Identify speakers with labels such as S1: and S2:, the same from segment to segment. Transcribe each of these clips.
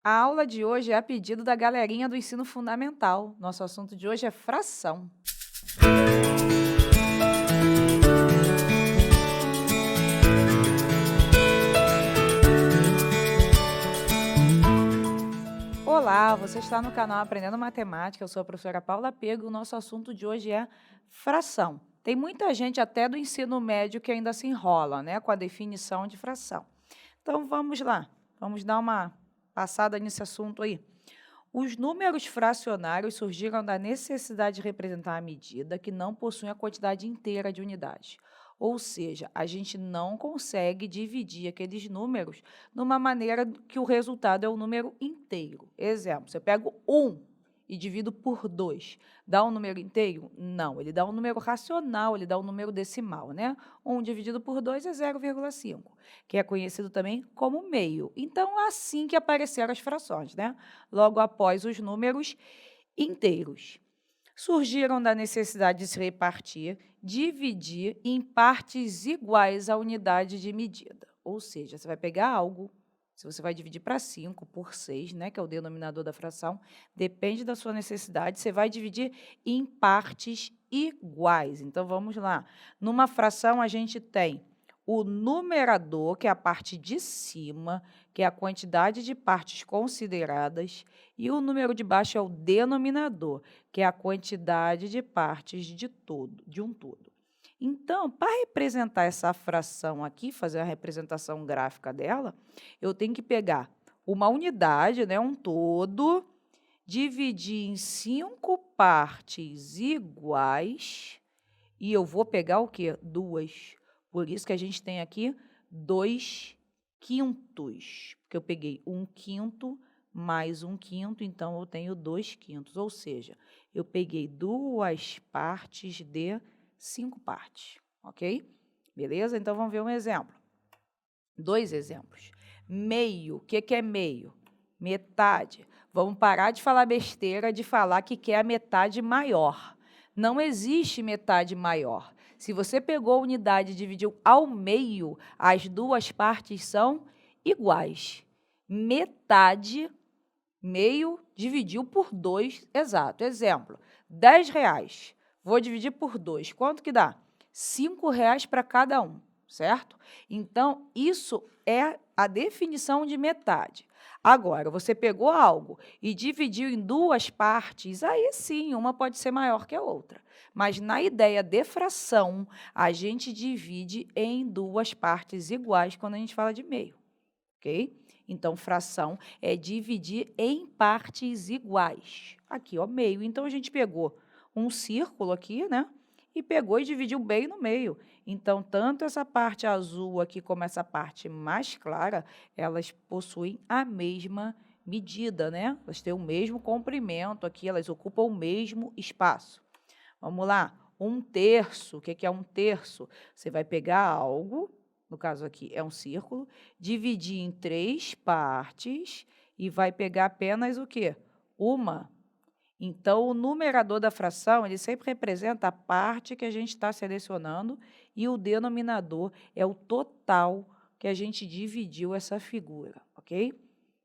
S1: A aula de hoje é a pedido da galerinha do ensino fundamental. Nosso assunto de hoje é fração. Olá, você está no canal Aprendendo Matemática. Eu sou a professora Paula Pego e o nosso assunto de hoje é fração. Tem muita gente até do ensino médio que ainda se enrola, né, com a definição de fração. Então vamos lá, vamos dar uma passada nesse assunto aí. Os números fracionários surgiram da necessidade de representar a medida que não possui a quantidade inteira de unidades. Ou seja, a gente não consegue dividir aqueles números numa maneira que o resultado é o número inteiro. Exemplo, se eu pego 1 e divido por 2, dá um número inteiro? Não, ele dá um número racional, ele dá um número decimal, né? 1 dividido por 2 é 0,5, que é conhecido também como meio. Então, é assim que apareceram as frações, né? Logo após os números inteiros. Surgiram da necessidade de se repartir, dividir em partes iguais à unidade de medida. Ou seja, você vai pegar algo, se você vai dividir para 5 por 6, né, que é o denominador da fração, depende da sua necessidade, você vai dividir em partes iguais. Então, vamos lá. Numa fração, a gente tem o numerador, que é a parte de cima, que é a quantidade de partes consideradas, e o número de baixo é o denominador, que é a quantidade de partes de um todo. Então, para representar essa fração aqui, fazer a representação gráfica dela, eu tenho que pegar uma unidade, né, um todo, dividir em 5 partes iguais, e eu vou pegar o quê? 2. Por isso que a gente tem aqui 2 quintos, porque eu peguei 1 quinto mais 1 quinto, então eu tenho 2 quintos, ou seja, eu peguei 2 partes de 5 partes, ok? Beleza? Então, vamos ver um exemplo. 2 exemplos. Meio, o que é meio? Metade. Vamos parar de falar besteira de falar que quer a metade maior. Não existe metade maior. Se você pegou a unidade e dividiu ao meio, as duas partes são iguais. Metade, meio, dividiu por 2, exato. Exemplo, R$10. Vou dividir por 2. Quanto que dá? R$5 para cada um, certo? Então, isso é a definição de metade. Agora, você pegou algo e dividiu em duas partes, aí sim, uma pode ser maior que a outra. Mas na ideia de fração, a gente divide em duas partes iguais quando a gente fala de meio, ok? Então, fração é dividir em partes iguais. Aqui, ó, meio. Então, a gente pegou um círculo aqui, né? E pegou e dividiu bem no meio. Então, tanto essa parte azul aqui como essa parte mais clara, elas possuem a mesma medida, né? Elas têm o mesmo comprimento aqui, elas ocupam o mesmo espaço. Vamos lá, 1/3, o que é 1/3? Você vai pegar algo, no caso aqui é um círculo, dividir em 3 partes e vai pegar apenas o quê? Uma. Então, o numerador da fração, ele sempre representa a parte que a gente está selecionando e o denominador é o total que a gente dividiu essa figura, ok?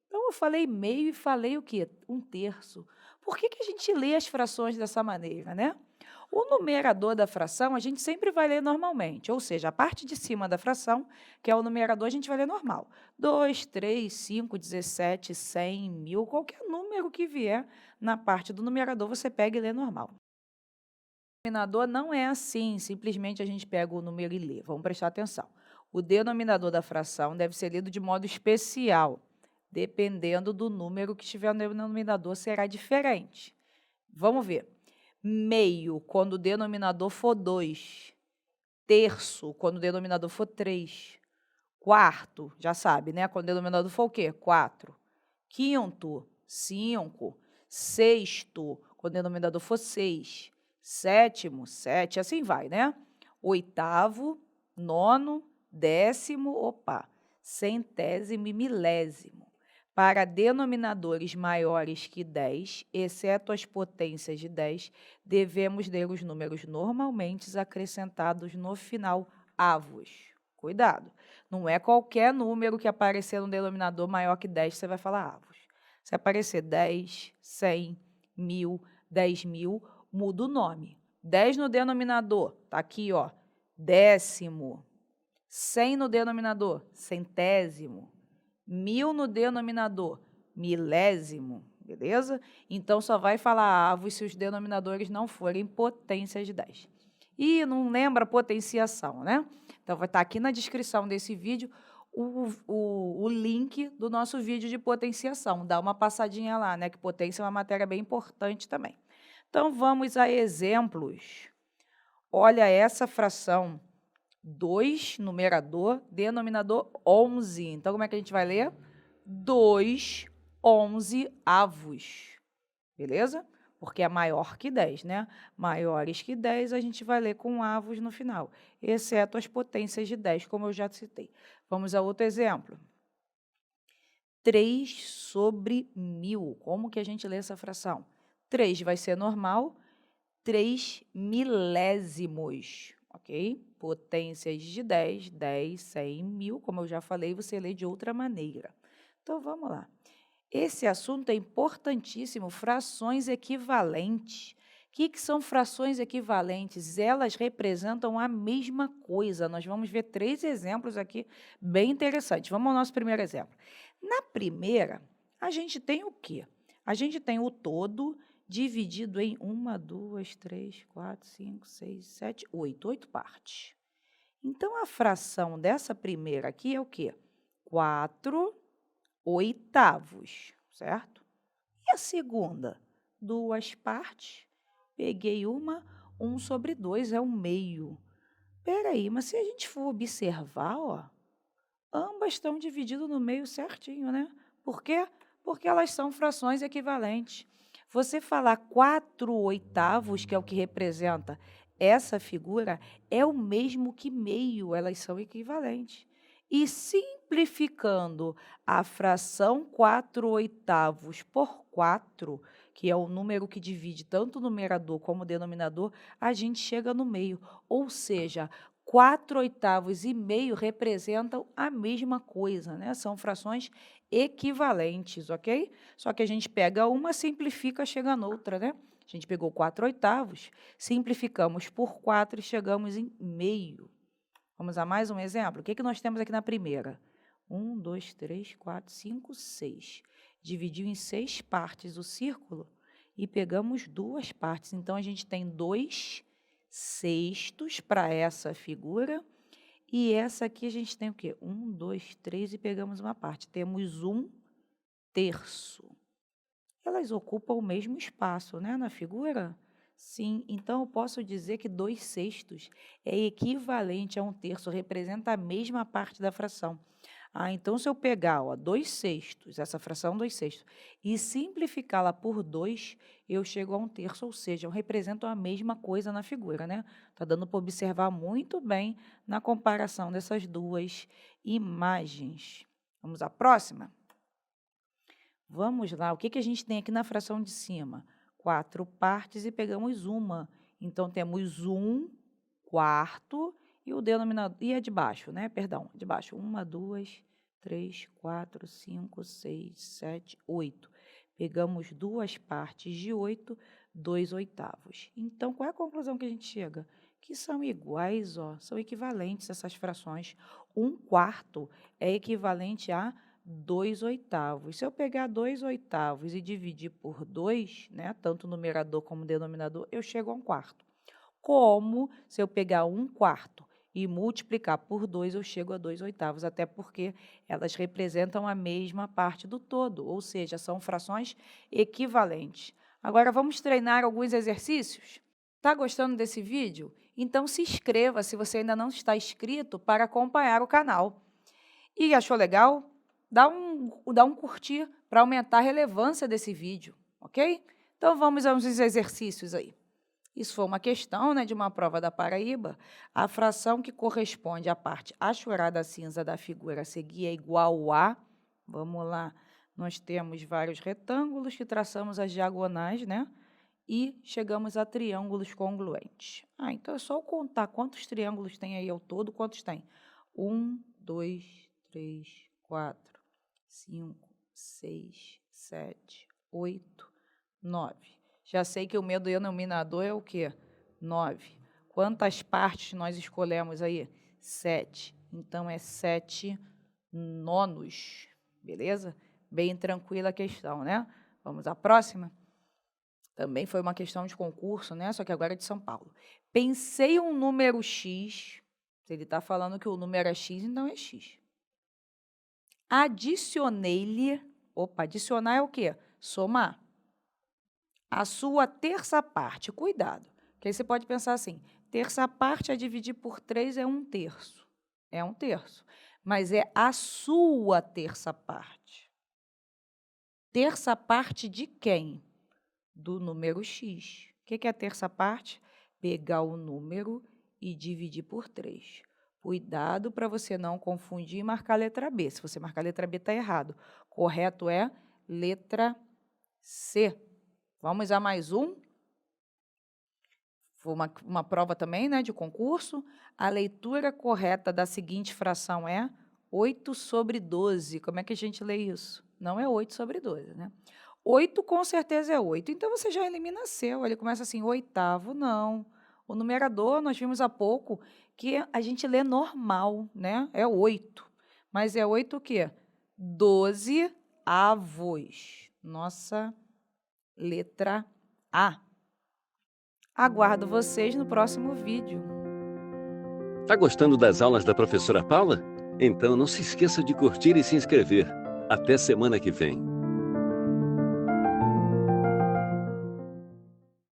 S1: Então, eu falei meio e falei o quê? 1/3. Por que a gente lê as frações dessa maneira, né? O numerador da fração, a gente sempre vai ler normalmente, ou seja, a parte de cima da fração, que é o numerador, a gente vai ler normal. 2, 3, 5, 17, 100, 1000, qualquer número que vier na parte do numerador, você pega e lê normal. O denominador não é assim, simplesmente a gente pega o número e lê. Vamos prestar atenção. O denominador da fração deve ser lido de modo especial. Dependendo do número que estiver no denominador, será diferente. Vamos ver. Meio, quando o denominador for 2. Terço, quando o denominador for 3. Quarto, já sabe, né? Quando o denominador for o quê? 4. Quinto, 5. Sexto, quando o denominador for 6. Sétimo, 7, assim vai, né? Oitavo, nono, décimo, centésimo e milésimo. Para denominadores maiores que 10, exceto as potências de 10, devemos ler os números normalmente acrescentados no final, avos. Cuidado, não é qualquer número que aparecer no denominador maior que 10 você vai falar avos. Se aparecer 10, 100, 1000, 10.000, muda o nome. 10 no denominador, tá aqui, ó, décimo. 100 no denominador, centésimo. 1000 no denominador, milésimo, beleza? Então, só vai falar avos se os denominadores não forem potências de 10. E não lembra potenciação, né? Então, vai estar aqui na descrição desse vídeo o link do nosso vídeo de potenciação. Dá uma passadinha lá, né? Que potência é uma matéria bem importante também. Então, vamos a exemplos. Olha essa fração. 2, numerador, denominador 11. Então, como é que a gente vai ler? 2 11avos. Beleza? Porque é maior que 10, né? Maiores que 10, a gente vai ler com avos no final, exceto as potências de 10, como eu já citei. Vamos a outro exemplo. 3 sobre 1000. Como que a gente lê essa fração? 3 vai ser normal, 3 milésimos, ok? Potências de 10, 10, 100, 1000, como eu já falei, você lê de outra maneira. Então, vamos lá. Esse assunto é importantíssimo, frações equivalentes. O que são frações equivalentes? Elas representam a mesma coisa. Nós vamos ver 3 exemplos aqui bem interessantes. Vamos ao nosso primeiro exemplo. Na primeira, a gente tem o quê? A gente tem o todo dividido em 1, 2, 3, 4, 5, 6, 7, 8. 8 partes. Então, a fração dessa primeira aqui é o quê? 4 oitavos, certo? E a segunda? 2 partes. Peguei uma, 1 sobre 2 é o meio. Espera aí, mas se a gente for observar, ó, ambas estão divididas no meio certinho, né? Por quê? Porque elas são frações equivalentes. Você falar 4 oitavos, que é o que representa essa figura, é o mesmo que meio, elas são equivalentes. E simplificando a fração 4 oitavos por 4, que é o número que divide tanto o numerador como o denominador, a gente chega no meio. Ou seja, 4 oitavos e meio representam a mesma coisa, né? São frações equivalentes, ok? Só que a gente pega uma, simplifica, chega noutra, né? A gente pegou 4 oitavos, simplificamos por 4 e chegamos em meio. Vamos a mais um exemplo? O que nós temos aqui na primeira? 1, 2, 3, 4, 5, 6. Dividiu em 6 partes o círculo e pegamos 2 partes. Então, a gente tem 2 sextos para essa figura. E essa aqui a gente tem o quê? 1, 2, 3 e pegamos uma parte. Temos 1 terço. Elas ocupam o mesmo espaço, né, na figura? Sim, então eu posso dizer que 2 sextos é equivalente a 1 terço, representa a mesma parte da fração. Então, se eu pegar, ó, 2 sextos, essa fração 2 sextos, e simplificá-la por 2, eu chego a 1 terço, ou seja, representam a mesma coisa na figura, né? Tá dando para observar muito bem na comparação dessas duas imagens. Vamos à próxima? Vamos lá, o que a gente tem aqui na fração de cima? 4 partes e pegamos uma. Então, temos 1 quarto e o denominador, e a de baixo, né? Perdão, de baixo, 1, 2, 3, 4, 5, 6, 7, 8. Pegamos 2 partes de 8, 2 oitavos. Então, qual é a conclusão que a gente chega? Que são iguais, ó, são equivalentes essas frações. 1 quarto é equivalente a 2 oitavos. Se eu pegar 2 oitavos e dividir por 2, né, tanto o numerador como o denominador, eu chego a 1 quarto. Como se eu pegar 1 quarto e multiplicar por 2, eu chego a 2 oitavos, até porque elas representam a mesma parte do todo, ou seja, são frações equivalentes. Agora, vamos treinar alguns exercícios? Está gostando desse vídeo? Então, se inscreva, se você ainda não está inscrito, para acompanhar o canal. E achou legal? Dá um curtir para aumentar a relevância desse vídeo, ok? Então, vamos aos exercícios aí. Isso foi uma questão, né, de uma prova da Paraíba. A fração que corresponde à parte achurada cinza da figura a seguir é igual a... Vamos lá. Nós temos vários retângulos que traçamos as diagonais, né? E chegamos a triângulos congruentes. Então é só eu contar quantos triângulos tem aí ao todo. Quantos tem? 1, 2, 3, 4, 5, 6, 7, 8, 9. Já sei que o meu denominador é o quê? 9. Quantas partes nós escolhemos aí? 7. Então, é 7 nonos, beleza? Bem tranquila a questão, né? Vamos à próxima? Também foi uma questão de concurso, né? Só que agora é de São Paulo. Pensei um número X. Se ele está falando que o número é X, então é X. Adicionei-lhe... Opa, adicionar é o quê? Somar. A sua terça parte. Cuidado, que aí você pode pensar assim, terça parte a dividir por 3 é 1/3. É 1/3. Mas é a sua terça parte. Terça parte de quem? Do número X. O que é a terça parte? Pegar o número e dividir por 3. Cuidado para você não confundir e marcar a letra B. Se você marcar a letra B, está errado. Correto é letra C. Vamos a mais um. Foi uma prova também, né, de concurso. A leitura correta da seguinte fração é 8/12. Como é que a gente lê isso? Não é 8/12, né? 8 com certeza é 8. Então, você já elimina C. Ele começa assim, oitavo, não. O numerador, nós vimos há pouco que a gente lê normal, né? É 8. Mas é 8 o quê? 12 avos. Nossa letra A. Aguardo vocês no próximo vídeo.
S2: Tá gostando das aulas da professora Paula? Então não se esqueça de curtir e se inscrever. Até semana que vem.